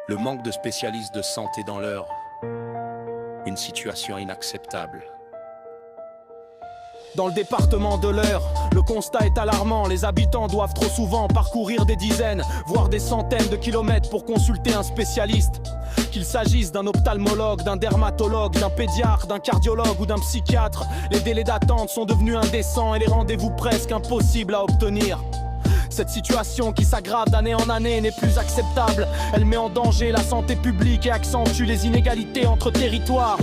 Le manque de spécialistes de santé dans l'Eure, une situation inacceptable. Dans le département de l'Eure, le constat est alarmant. Les habitants doivent trop souvent parcourir des dizaines, voire des centaines de kilomètres pour consulter un spécialiste. Qu'il s'agisse d'un ophtalmologue, d'un dermatologue, d'un pédiatre, d'un cardiologue ou d'un psychiatre, les délais d'attente sont devenus indécents et les rendez-vous presque impossibles à obtenir. Cette situation qui s'aggrave d'année en année n'est plus acceptable. Elle met en danger la santé publique et accentue les inégalités entre territoires.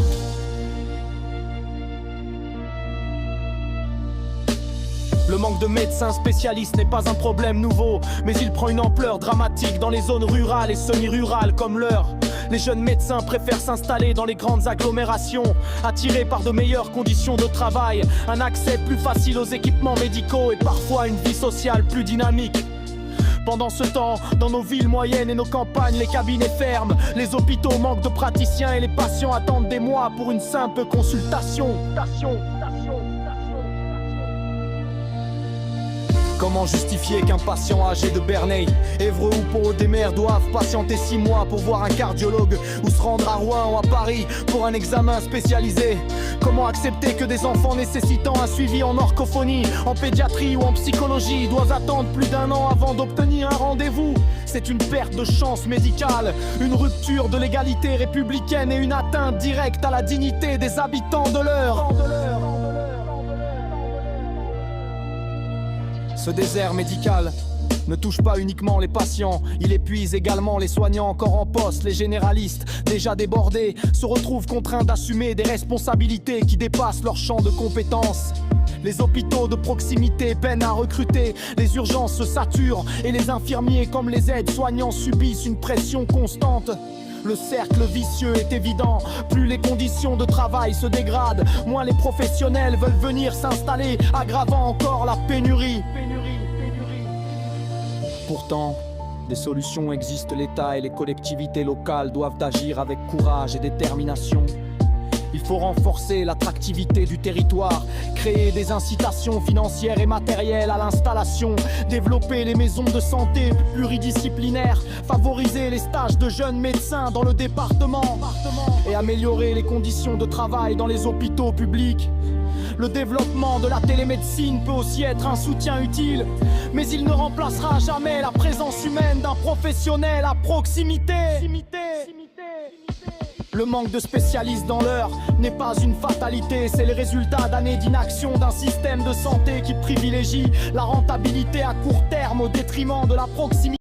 Le manque de médecins spécialistes n'est pas un problème nouveau, mais il prend une ampleur dramatique dans les zones rurales et semi-rurales comme l'Eure. Les jeunes médecins préfèrent s'installer dans les grandes agglomérations, attirés par de meilleures conditions de travail, un accès plus facile aux équipements médicaux et parfois une vie sociale plus dynamique. Pendant ce temps, dans nos villes moyennes et nos campagnes, les cabinets ferment, les hôpitaux manquent de praticiens et les patients attendent des mois pour une simple consultation. Comment justifier qu'un patient âgé de Bernay, Évreux ou Pont-Audemer doive patienter 6 mois pour voir un cardiologue ou se rendre à Rouen ou à Paris pour un examen spécialisé? Comment accepter que des enfants nécessitant un suivi en orthophonie, en pédiatrie ou en psychologie doivent attendre plus d'1 an avant d'obtenir un rendez-vous? C'est une perte de chance médicale, une rupture de l'égalité républicaine et une atteinte directe à la dignité des habitants de l'Eure. Ce désert médical ne touche pas uniquement les patients, il épuise également les soignants encore en poste. Les généralistes, déjà débordés, se retrouvent contraints d'assumer des responsabilités qui dépassent leur champ de compétences. Les hôpitaux de proximité peinent à recruter, les urgences se saturent et les infirmiers comme les aides-soignants subissent une pression constante. Le cercle vicieux est évident, plus les conditions de travail se dégradent, moins les professionnels veulent venir s'installer, aggravant encore la pénurie. Pourtant, des solutions existent, l'État et les collectivités locales doivent agir avec courage et détermination. Il faut renforcer l'attractivité du territoire, créer des incitations financières et matérielles à l'installation, développer les maisons de santé pluridisciplinaires, favoriser les stages de jeunes médecins dans le département et améliorer les conditions de travail dans les hôpitaux publics. Le développement de la télémédecine peut aussi être un soutien utile, mais il ne remplacera jamais la présence humaine d'un professionnel à proximité. Le manque de spécialistes dans l'Eure n'est pas une fatalité, c'est le résultat d'années d'inaction d'un système de santé qui privilégie la rentabilité à court terme au détriment de la proximité.